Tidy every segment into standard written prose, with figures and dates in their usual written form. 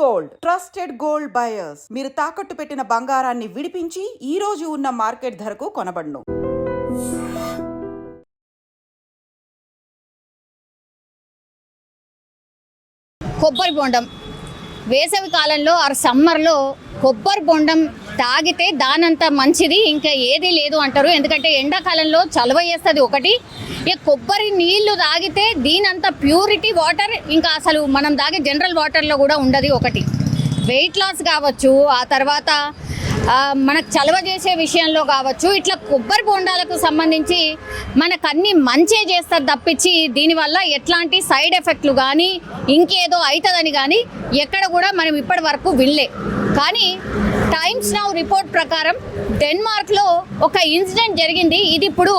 Gold trusted gold buyers మీరు తాకట్టు పెట్టిన బంగారాన్ని విడిపించి ఈ రోజు ఉన్న మార్కెట్ ధరకు కొనబడును. కొబ్బరి బొండం వేసవి కాలంలో ఆర్ సమ్మర్లో కొబ్బరి బొండం తాగితే దానంత మంచిది ఇంకా ఏది లేదు అంటారు. ఎందుకంటే ఎండాకాలంలో చలవ చేస్తుంది ఒకటి, ఇక కొబ్బరి నీళ్లు తాగితే దీనంత ప్యూరిటీ వాటర్ ఇంకా అసలు మనం తాగే జనరల్ వాటర్లో కూడా ఉండదు. ఒకటి వెయిట్ లాస్ కావచ్చు, ఆ తర్వాత మనకు చలవ చేసే విషయంలో కావచ్చు, ఇట్లా కొబ్బరి బొండాలకు సంబంధించి మనకు అన్ని మంచే చేస్తారు తప్పించి దీనివల్ల ఎట్లాంటి సైడ్ ఎఫెక్ట్లు కానీ ఇంకేదో అవుతుందని కానీ ఎక్కడ కూడా మనం ఇప్పటి వరకు వినలే. కానీ టైమ్స్ నౌ రిపోర్ట్ ప్రకారం డెన్మార్క్లో ఒక ఇన్సిడెంట్ జరిగింది. ఇది ఇప్పుడు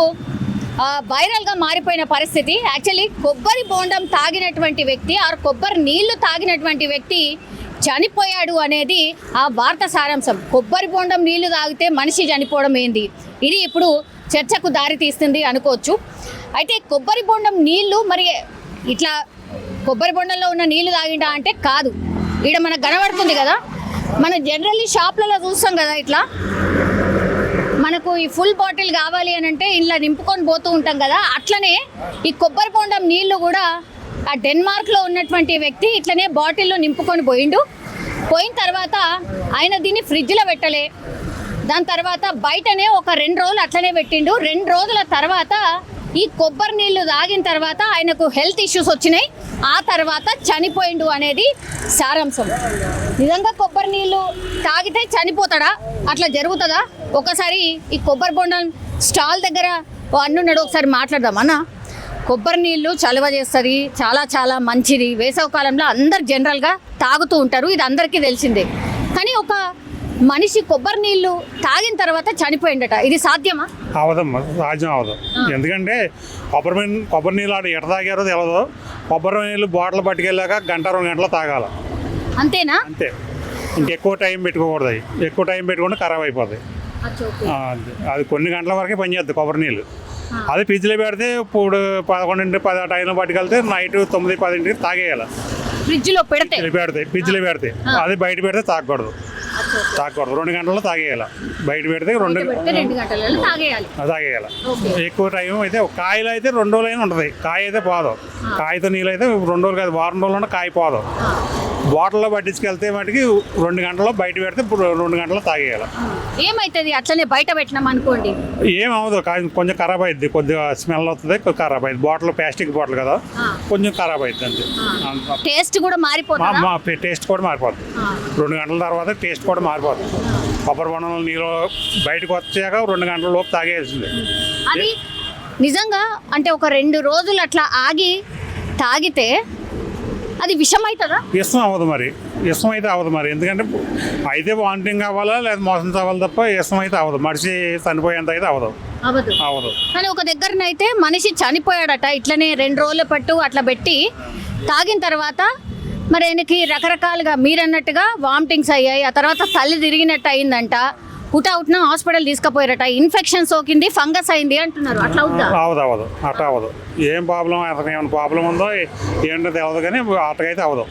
వైరల్గా మారిపోయిన పరిస్థితి. యాక్చువల్లీ కొబ్బరి బొండం తాగినటువంటి వ్యక్తి ఆర్ కొబ్బరి నీళ్లు తాగినటువంటి వ్యక్తి చనిపోయాడు అనేది ఆ వార్త సారాంశం. కొబ్బరి బొండం నీళ్లు తాగితే మనిషి చనిపోవడం ఏంది, ఇది ఇప్పుడు చర్చకు దారి తీస్తుంది అనుకోవచ్చు. అయితే కొబ్బరి బొండం నీళ్లు మరి ఇట్లా కొబ్బరి బొండంలో ఉన్న నీళ్లు తాగిండా అంటే కాదు. ఇక్కడ మనకు కనబడుతుంది కదా, మనం జనరల్లీ షాప్లలో చూస్తాం కదా, ఇట్లా మనకు ఈ ఫుల్ బాటిల్ కావాలి అని అంటే ఇలా నింపుకొని పోతూ ఉంటాం కదా, అట్లనే ఈ కొబ్బరి బొండం నీళ్లు కూడా ఆ డెన్మార్క్లో ఉన్నటువంటి వ్యక్తి ఇట్లనే బాటిల్లో నింపుకొని పోయిన తర్వాత ఆయన దీన్ని ఫ్రిడ్జ్లో పెట్టలే. దాని తర్వాత బయటనే ఒక 2 రోజులు అట్లనే పెట్టిండు. 2 రోజుల తర్వాత ఈ కొబ్బరి నీళ్లు తాగిన తర్వాత ఆయనకు హెల్త్ ఇష్యూస్ వచ్చినాయి. ఆ తర్వాత చనిపోయిండు అనేది సారాంశం. నిజంగా కొబ్బరి నీళ్లు తాగితే చనిపోతాడా, అట్లా జరుగుతుందా? ఒకసారి ఈ కొబ్బరి బొండం స్టాల్ దగ్గర అన్నున్నాడు, ఒకసారి మాట్లాడదాం. అన్న, కొబ్బరి నీళ్ళు చలవ చేస్తుంది, చాలా చాలా మంచిది. వేసవి కాలంలో అందరు జనరల్గా తాగుతూ ఉంటారు, ఇది అందరికీ తెలిసిందే. కానీ ఒక మనిషి కొబ్బరి నీళ్ళు తాగిన తర్వాత చనిపోయిందట, ఇది సాధ్యమా? అవదమ్మా, సాధ్యం అవదు. ఎందుకంటే కొబ్బరి నీళ్ళు ఆడ ఎట తాగారో తెలియదు. కొబ్బరి నీళ్ళు బాటిల్ పట్టుకెళ్ళాక 1-2 గంటలు తాగాల, అంతేనా? అంతే. ఇంకెక్కువ టైం పెట్టుకోకూడదు. ఎక్కువ టైం పెట్టుకుంటే ఖరాబ్ అయిపోతాయి. అది కొన్ని గంటల వరకే పనిచేస్తుంది కొబ్బరి నీళ్ళు. అది ఫ్రిడ్జ్లో పెడితే ఇప్పుడు 11-10 టైంలో పట్టుకెళ్తే నైట్ 9-10 తాగేయాలి. ఫ్రిడ్జ్లో పెడితే అది బయట పెడితే తాగకూడదు. 2 గంటల్లో తాగేయాలి. బయట పెడితే 2 గంటలలో తాగేయాలి. ఎక్కువ టైం అయితే కాయలు అయితే 2 రోజులైనా ఉంటుంది. కాయ అయితే పోదు. కాయతో నీళ్ళు అయితే 2 రోజులు కాదు, వారం రోజుల్లో కాయ పోదు. బాటిల్లో పట్టించుకెళ్తే మటుకి 2 గంటల్లో బయట పెడితే 2 గంటల్లో తాగేయాలి. ఏమైతుంది అట్లనే బయట పెట్టినాం అనుకోండి, ఏమవుదు, కొంచెం ఖరాబ్ అవుతుంది, కొద్దిగా స్మెల్ వస్తుంది, ఖరాబ్ అయింది. బాటిల్ ప్లాస్టిక్ బాటిల్ కదా, కొంచెం ఖరాబ్ అవుతుంది అంతే. టేస్ట్ కూడా మారిపోతుంది. టేస్ట్ కూడా మారిపోతుంది. 2 గంటల తర్వాత టేస్ట్ కూడా మారిపోతుంది. కొబ్బరి బొండంలో నీళ్ళు బయటకు వచ్చాక 2 గంటల లోపు తాగేయాల్సింది. అది నిజంగా అంటే ఒక 2 రోజులు అట్లా ఆగి తాగితే అది విషం అవుతుందా? ఇష్టం అవ్వదు మరి, ఇష్టం అయితే అవ్వదు మరి. ఎందుకంటే అయితే వామిటింగ్ అవ్వాలా లేదా మోసం అవ్వాలి తప్ప ఇష్టం అయితే అవ్వదు. మనిషి చనిపోయేంత అయితే అవ్వదు. కానీ ఒక దగ్గరనైతే మనిషి చనిపోయాడట, ఇట్లనే 2 రోజుల పట్టు అట్లా పెట్టి తాగిన తర్వాత మరి ఆయనకి రకరకాలుగా మీరన్నట్టుగా వామిటింగ్స్ అయ్యాయి. ఆ తర్వాత తల్లి తిరిగినట్టు అయిందంట. హుటాహుటిన హాస్పిటల్ తీసుకుపోయారట, ఇన్ఫెక్షన్ సోకింది, ఫంగస్ అయింది అంటున్నారు. అట్లా అవ్వదు. అట్లా అవ్వదు. ఏం ప్రాబ్లం, అతనికి ఏమైనా ప్రాబ్లం ఉందో ఏంటో తెలియదు, కానీ అట్టకైతే అవ్వదు.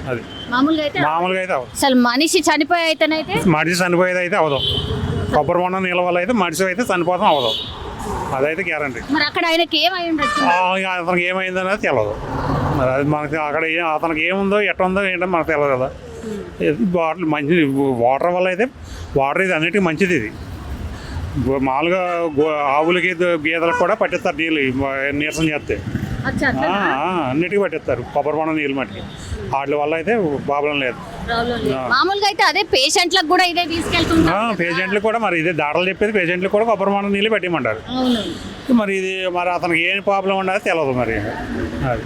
అది మామూలుగా అయితే అవ్వదు. అసలు మనిషి చనిపోయి అయితేనైతే మనిషి చనిపోయేది అయితే అవ్వదు. కొబ్బరి బొండం నీళ్ళ వల్ల అయితే మనిషి అయితే చనిపోతాం అవ్వదు. అదైతే గ్యారంటీ. మరి అక్కడ ఆయనకి అతనికి ఏమైందనేది తెలియదు. మరి అది మనకి అక్కడ అతనికి ఏముందో ఎట్లా ఉందో ఏంటో మనకు తెలియదు కదా. బాటిల్ మంచిది, వాటర్ వల్ల అయితే వాటర్ ఇది అన్నిటికీ మంచిది. ఇది మామూలుగా ఆవులకి గేదెలకు కూడా పట్టిస్తారు నీళ్ళు, నీరసం చేస్తే అన్నిటికీ పట్టిస్తారు కొబ్బరి బొండం నీళ్ళు మట్టికి. వాటి వల్ల అయితే ప్రాబ్లం లేదు. మామూలుగా అయితే అదే పేషెంట్లకు కూడా ఇదే తీసుకెళ్తున్నారు. పేషెంట్లు కూడా మరి ఇదే దాటలు చెప్పేది, పేషెంట్లు కూడా కొబ్బరి బొండం నీళ్ళు పెట్టిమంటారు. మరి ఇది మరి అతనికి ఏం ప్రాబ్లం ఉండదో తెలియదు మరి. అది